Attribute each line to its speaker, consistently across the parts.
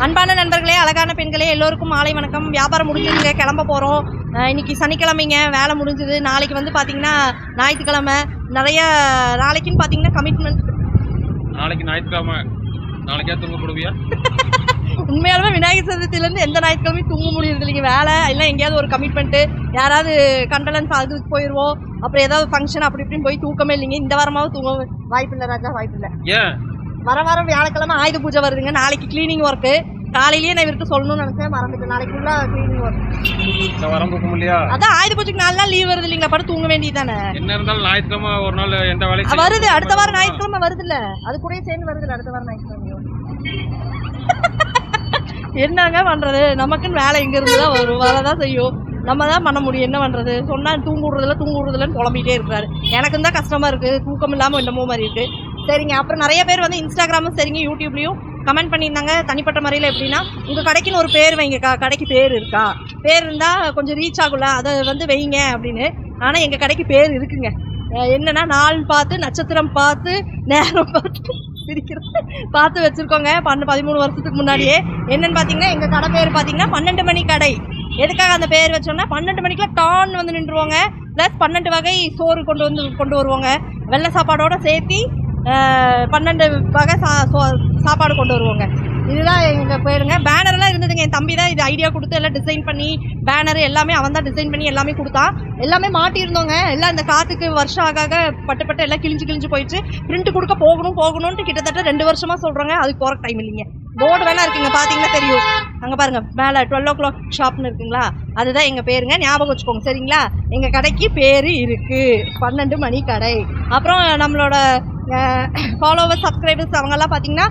Speaker 1: அன்பான நண்பர்களே, அழகான பெண்களே, எல்லோருக்கும் மாலை வணக்கம். வியாபாரம் முடிஞ்சுங்க, கிளம்ப போகிறோம். இன்னைக்கு சனிக்கிழமைங்க, வேலை முடிஞ்சுது. நாளைக்கு வந்து பார்த்தீங்கன்னா ஞாயிற்றுக்கிழமை. நிறைய நாளைக்குன்னு பார்த்தீங்கன்னா கமிட்மெண்ட்.
Speaker 2: நாளைக்கு ஞாயிற்றுக்கிழமை, நாளைக்கே தூங்க போடுவியா?
Speaker 1: உண்மையாலுமே விநாயகர் சதுர்த்தியிலேருந்து எந்த ஞாயிற்றுக்கிழமையும் தூங்க முடியுது இல்லைங்க. வேலை இல்லை, எங்கேயாவது ஒரு கமிட்மெண்ட்டு, யாராவது கண்டலன்ஸ் அதுக்கு போயிடுவோம். அப்புறம் ஏதாவது ஃபங்க்ஷன் அப்படி இப்படின்னு போய் தூக்கமே இல்லைங்க. இந்த வாரமாவது தூங்க வாய்ப்பு இல்லை ராஜா, வாய்ப்பு இல்லை.
Speaker 2: ஏன்?
Speaker 1: வாரம் வியாழக்கிழமை ஆயுத பூஜை வருதுங்க. நாளைக்கு கிளீனிங் ஒர்க்கு. காலையிலேயே நான் இவருக்கு சொல்லணும்னு நினைச்சேன், மறந்துட்டு. நாளைக்கு ஃபுல்லாக கிளீனிங் ஒர்க்.
Speaker 2: வரம் தூக்க முடியா?
Speaker 1: அதான் ஆயுத பூஜைக்கு 4 நாள் லீவ் வருது இல்லைங்களா, படம் தூங்க வேண்டியது தானே.
Speaker 2: என்ன இருந்தாலும் ஞாயிற்றுக்கிழமை ஒரு நாள் எந்த வேலையும்
Speaker 1: வருது. அடுத்த வாரம் ஞாயிற்றுக்கிழமை வருது இல்ல, அது கூட சேர்ந்து வருது. அடுத்த வாரம் ஞாயிற்றுக்கிழமை என்னங்க பண்றது? நமக்குன்னு வேலை எங்க இருந்துதான் வரும், வரதான் செய்யும். நம்ம தான் பண்ண முடியும். என்ன பண்றது? சொன்னா தூங்க விடுறதுலன்னு புலம்பிட்டே இருக்கிறாரு. எனக்கு தான் கஷ்டமா இருக்கு, தூக்கம் இல்லாம என்னமோ மாதிரி இருக்கு. சரிங்க. அப்புறம் நிறைய பேர் வந்து இன்ஸ்டாகிராமும் சரிங்க, யூடியூப்லயும் கமெண்ட் பண்ணியிருந்தாங்க. தனிப்பட்ட முறையில் எப்படின்னா, உங்கள் கடைக்குன்னு ஒரு பேர் வைங்கக்கா, கடைக்கு பேர் இருக்கா, பேர் இருந்தால் கொஞ்சம் ரீச் ஆகும்ல, அதை வந்து வைங்க அப்படின்னு. ஆனால் எங்கள் கடைக்கு பேர் இருக்குங்க. என்னென்னா, நாள் பார்த்து, நட்சத்திரம் பார்த்து, நேரம் பார்த்து பார்த்து வச்சுருக்கோங்க. 13 வருஷத்துக்கு முன்னாடியே. என்னென்னு பார்த்தீங்கன்னா, எங்கள் கடை பேர் பார்த்தீங்கன்னா 12 மணி கடை. எதுக்காக அந்த பேர் வச்சோன்னா, 12 மணிக்கெலாம் டான் வந்து நின்றுவோங்க. ப்ளஸ் 12 வகை சோறு கொண்டு வருவோங்க. வெள்ளை சாப்பாடோடு சேர்த்து 12 வகை சாப்பாடு கொண்டு வருவோங்க. இதுதான் எங்கள் பேருங்க. பேனர்லாம் இருந்ததுங்க. என் தம்பி தான் இது ஐடியா கொடுத்து எல்லாம் டிசைன் பண்ணி, பேனர் எல்லாமே அவன் தான் டிசைன் பண்ணி எல்லாமே கொடுத்தான். எல்லாமே மாட்டியிருந்தோங்க. எல்லாம் இந்த காற்றுக்கு வருஷம் ஆக பட்டு எல்லாம் கிழிஞ்சு போயிடுச்சு. பிரிண்ட் கொடுக்க போகணும்னு கிட்டத்தட்ட 2 வருஷமாக சொல்கிறாங்க. அதுக்கு போகிற டைம் இல்லைங்க. போர்டு வேணா இருக்குங்க, பார்த்தீங்கன்னா தெரியும். அங்கே பாருங்கள், மேலே 12 o'clock ஷாப்னு இருக்குங்களா, அதுதான் எங்கள் பேருங்க. ஞாபகம் வச்சுக்கோங்க சரிங்களா. எங்கள் கடைக்கு பேர் இருக்குது, 12 மணி கடை. அப்புறம் நம்மளோட ஃபாலோவர்ஸ், சப்ஸ்கிரைபர்ஸ் அவங்கெல்லாம் பார்த்தீங்கன்னா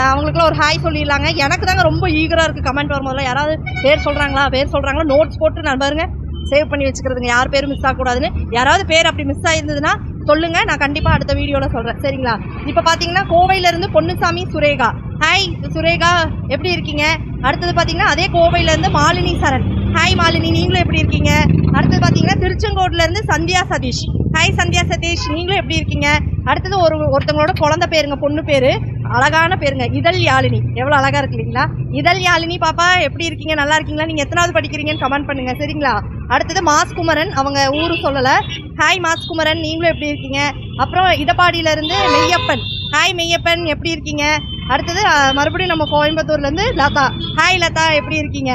Speaker 1: அவங்களுக்குலாம் ஒரு ஹாய் சொல்லிடலாங்க. எனக்கு தாங்க ரொம்ப ஈகராக இருக்குது. கமெண்ட் வரும்போதுல யாராவது பேர் சொல்கிறாங்களா நோட்ஸ் போட்டு நான் பாருங்க சேவ் பண்ணி வச்சுக்கிறதுங்க, யார் பேரும் மிஸ் ஆகக்கூடாதுன்னு. யாராவது பேர் அப்படி மிஸ் ஆகிருந்ததுன்னா சொல்லுங்கள், நான் கண்டிப்பாக அடுத்த வீடியோவில் சொல்கிறேன் சரிங்களா. இப்போ பார்த்தீங்கன்னா கோவையிலேருந்து பொன்னுசாமி சுரேகா. ஹாய் சுரேகா, எப்படி இருக்கீங்க? அடுத்தது பார்த்தீங்கன்னா அதே கோவையிலேருந்து மாலினி சரண். ஹாய் மாலினி, நீங்களும் எப்படி இருக்கீங்க? அடுத்தது பார்த்தீங்கன்னா திருச்செங்கோட்டிலேருந்து சந்தியா சதீஷ். ஹாய் சந்தியா சதீஷ், நீங்களும் எப்படி இருக்கீங்க? அடுத்தது ஒருத்தவங்களோட குழந்தை பேருங்க, பொண்ணு பேர், அழகான பேருங்க, இதழ் யாழினி. எவ்வளோ அழகாக இருக்கு இல்லைங்களா? இதழ் யாழினி பாப்பா, எப்படி இருக்கீங்க? நல்லா இருக்கீங்களா? நீங்கள் எத்தனாவது படிக்கிறீங்கன்னு கமெண்ட் பண்ணுங்க சரிங்களா. அடுத்தது மாஸ்குமரன், அவங்க ஊரு சொல்லலை. ஹாய் மாஸ்குமரன், நீங்களும் எப்படி இருக்கீங்க? அப்புறம் இடப்பாடியிலேருந்து மெய்யப்பன். ஹாய் மெய்யப்பன், எப்படி இருக்கீங்க? அடுத்தது மறுபடியும் நம்ம கோயம்புத்தூர்லேருந்து லதா. ஹாய் லதா, எப்படி இருக்கீங்க?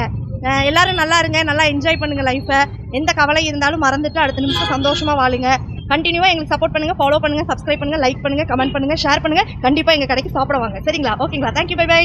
Speaker 1: எல்லாரும் நல்லா இருங்க, நல்லா என்ஜாய் பண்ணுங்கள் லைஃப்பை. எந்த கவலை இருந்தாலும் மறந்துட்டு அடுத்த நிமிஷம் சந்தோஷமாக வாழுங்க. கண்டினியூவாக எங்களுக்கு சப்போர்ட் பண்ணுங்கள், ஃபாலோ பண்ணுங்கள், சப்ஸ்கிரைப் பண்ணுங்கள், லைக் பண்ணுங்கள், கமெண்ட் பண்ணுங்கள், ஷேர் பண்ணுங்கள். கண்டிப்பாக எங்கள் கடைக்கு சாப்பிட வாங்க சரிங்களா. ஓகேங்களா? Thank you, bye by.